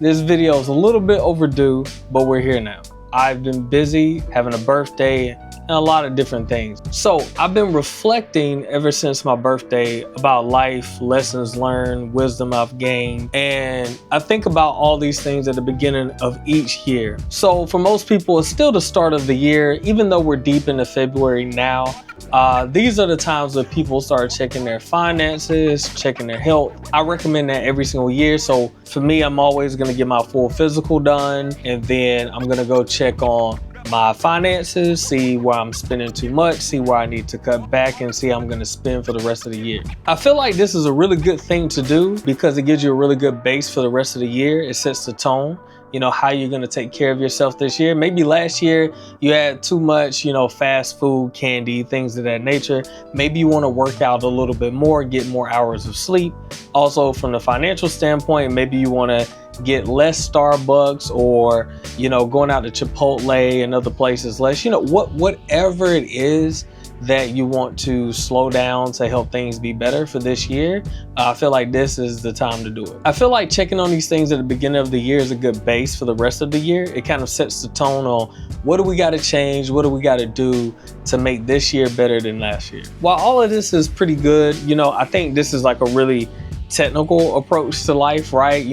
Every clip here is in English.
This video is a little bit overdue, but we're here now. I've been busy having a birthday and a lot of different things. So I've been reflecting ever since my birthday about life, lessons learned, wisdom I've gained. And I think about all these things at the beginning of each year. So for most people, it's still the start of the year, even though we're deep into February now. These are the times that people start checking their finances, checking their health. I recommend that every single year. So for me, I'm always gonna get my full physical done, and then I'm gonna go check on my finances, see where I'm spending too much, see where I need to cut back, and see how I'm gonna spend for the rest of the year. I feel like this is a really good thing to do because it gives you a really good base for the rest of the year. It sets the tone. You know, how you're gonna take care of yourself this year. Maybe last year you had too much, fast food, candy, things of that nature. Maybe you wanna work out a little bit more, get more hours of sleep. Also from the financial standpoint, maybe you wanna get less Starbucks or, going out to Chipotle and other places less, whatever it is that you want to slow down to help things be better for this year. I feel like this is the time to do it. I feel like checking on these things at the beginning of the year is a good base for the rest of the year. It kind of sets the tone on what do we got to change, what do we got to do to make this year better than last year. While all of this is pretty good, I think this is like a really technical approach to life, right?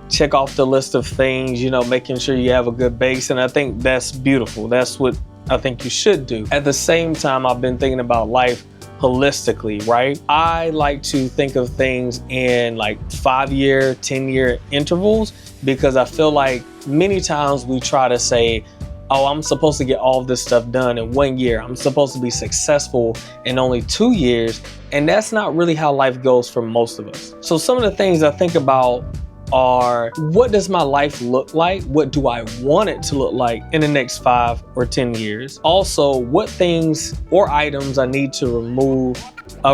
Check off the list of things, making sure you have a good base. And I think that's beautiful. That's what I think you should do. At the same time, I've been thinking about life holistically, right? I like to think of things in like 5-year, 10-year intervals because I feel like many times we try to say, oh, I'm supposed to get all of this stuff done in 1 year. I'm supposed to be successful in only 2 years. And that's not really how life goes for most of us. So some of the things I think about are, what does my life look like? What do I want it to look like in the next 5 or 10 years? Also, what things or items I need to remove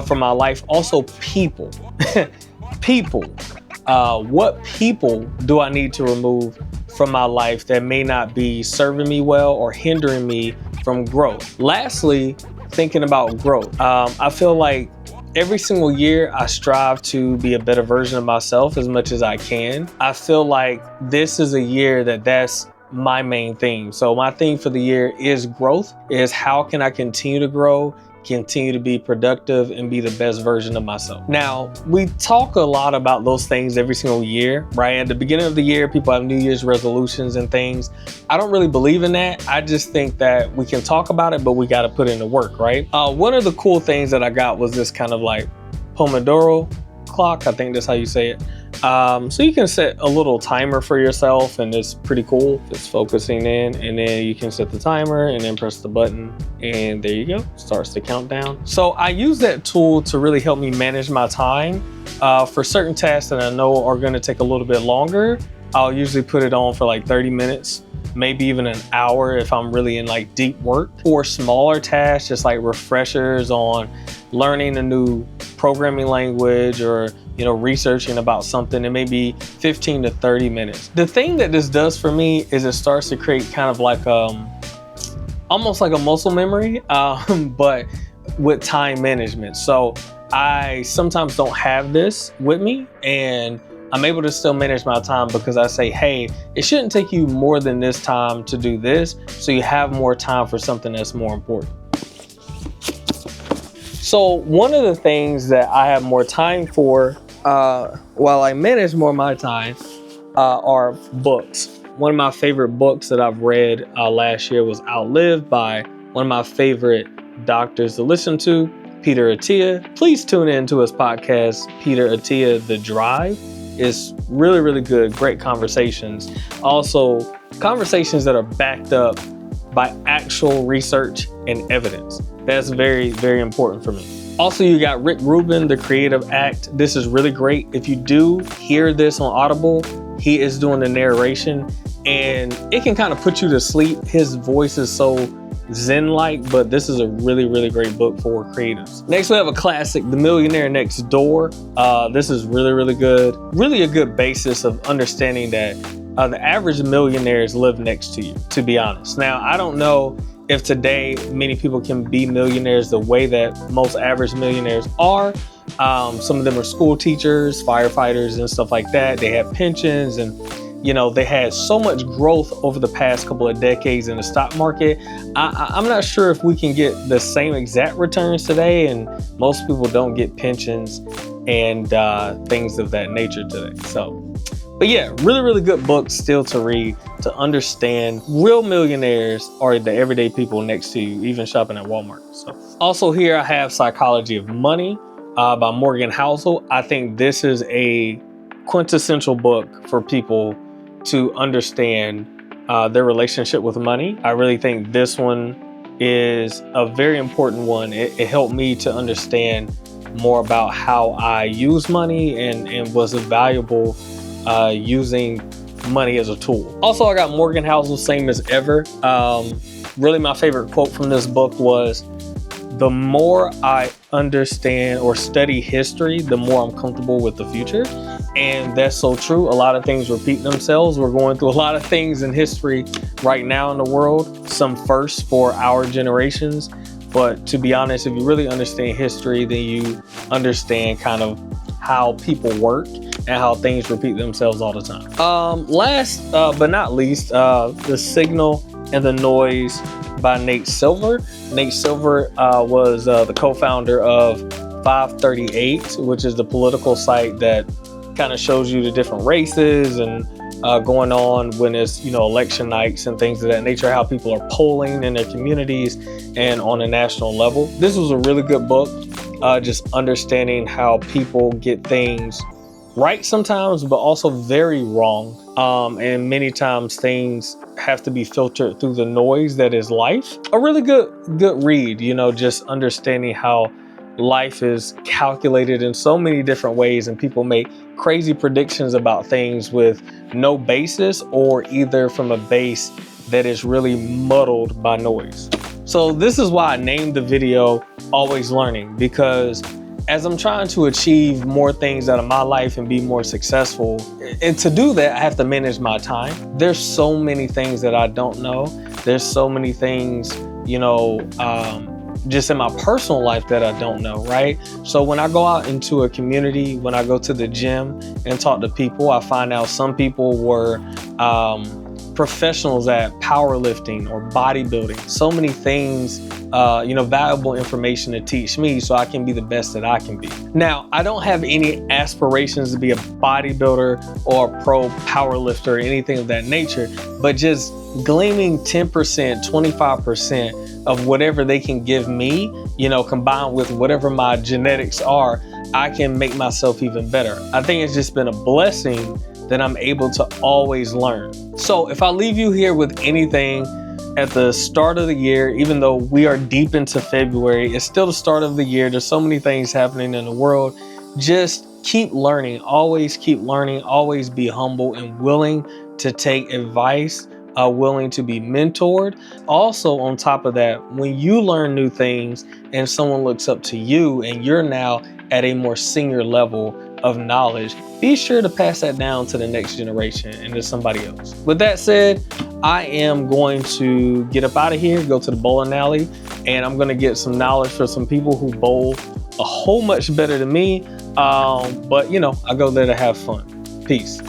from my life? Also, people. People. What people do I need to remove from my life that may not be serving me well or hindering me from growth? Lastly, thinking about growth. I feel like every single year I strive to be a better version of myself as much as I can. I feel like this is a year that's my main theme. So my theme for the year is growth, is how can I continue to grow, continue to be productive, and be the best version of myself. Now, we talk a lot about those things every single year, right? At the beginning of the year, people have New Year's resolutions and things. I don't really believe in that. I just think that we can talk about it, but we got to put in the work, right? One of the cool things that I got was this kind of like Pomodoro clock. I think that's how you say it. So you can set a little timer for yourself, and it's pretty cool. It's focusing in, and then you can set the timer and then press the button, and there you go, starts the countdown. So I use that tool to really help me manage my time. For certain tasks that I know are going to take a little bit longer, I'll usually put it on for like 30 minutes, maybe even an hour if I'm really in like deep work. For smaller tasks, just like refreshers on learning a new programming language or researching about something, it may be 15 to 30 minutes. The thing that this does for me is it starts to create kind of like almost like a muscle memory, but with time management. So I sometimes don't have this with me, and I'm able to still manage my time because I say, hey, it shouldn't take you more than this time to do this, so you have more time for something that's more important. So one of the things that I have more time for while I manage more of my time are books. One of my favorite books that I've read last year was Outlived by one of my favorite doctors to listen to, Peter Attia. Please tune in to his podcast, Peter Attia, The Drive. It's really, really good, great conversations. Also, conversations that are backed up by actual research and evidence. That's very, very important for me. Also, you got Rick Rubin, The Creative Act. This is really great. If you do hear this on Audible, he is doing the narration, and it can kind of put you to sleep. His voice is so zen-like, but this is a really, really great book for creatives. Next, we have a classic, The Millionaire Next Door. This is really, really good. Really a good basis of understanding that the average millionaires live next to you, to be honest. Now, I don't know if today many people can be millionaires the way that most average millionaires are. Some of them are school teachers, firefighters, and stuff like that. They have pensions, and you know, they had so much growth over the past couple of decades in the stock market. I'm not sure if we can get the same exact returns today, and most people don't get pensions and things of that nature today. So, but yeah, really good book still to read, to understand real millionaires are the everyday people next to you, even shopping at Walmart. So also here I have Psychology of Money by Morgan Housel. I think this is a quintessential book for people to understand their relationship with money. I really think this one is a very important one. It helped me to understand more about how I use money and was valuable using money as a tool. Also, I got Morgan Housel, Same as Ever. Really my favorite quote from this book was, "The more I understand or study history, the more I'm comfortable with the future." And that's so true. A lot of things repeat themselves. We're going through a lot of things in history right now in the world, some firsts for our generations. But to be honest, if you really understand history, then you understand kind of how people work and how things repeat themselves all the time. Last but not least, The Signal and the Noise by Nate Silver. Nate Silver was the co-founder of 538, which is the political site that kind of shows you the different races and going on when it's, you know, election nights and things of that nature, how people are polling in their communities and on a national level. This was a really good book, just understanding how people get things right sometimes, but also very wrong. And many times things have to be filtered through the noise that is life. A really good read, you know, just understanding how life is calculated in so many different ways, and people make crazy predictions about things with no basis, or either from a base that is really muddled by noise. So this is why I named the video Always Learning, because as I'm trying to achieve more things out of my life and be more successful, and to do that, I have to manage my time. There's so many things that I don't know. There's so many things, you know, just in my personal life that I don't know, right? So when I go out into a community, when I go to the gym and talk to people, I find out some people were professionals at powerlifting or bodybuilding. So many things, you know, valuable information to teach me so I can be the best that I can be. Now, I don't have any aspirations to be a bodybuilder or a pro powerlifter or anything of that nature, but just gleaming 10%, 25% of whatever they can give me, you know, combined with whatever my genetics are, I can make myself even better. I think it's just been a blessing that I'm able to always learn. So if I leave you here with anything at the start of the year, even though we are deep into February, it's still the start of the year. There's so many things happening in the world. Just keep learning, always be humble and willing to take advice, willing to be mentored. Also, on top of that, when you learn new things and someone looks up to you and you're now at a more senior level of knowledge, be sure to pass that down to the next generation and to somebody else. With that said, I am going to get up out of here, go to the bowling alley, and I'm going to get some knowledge for some people who bowl a whole much better than me. But you know, I go there to have fun. Peace.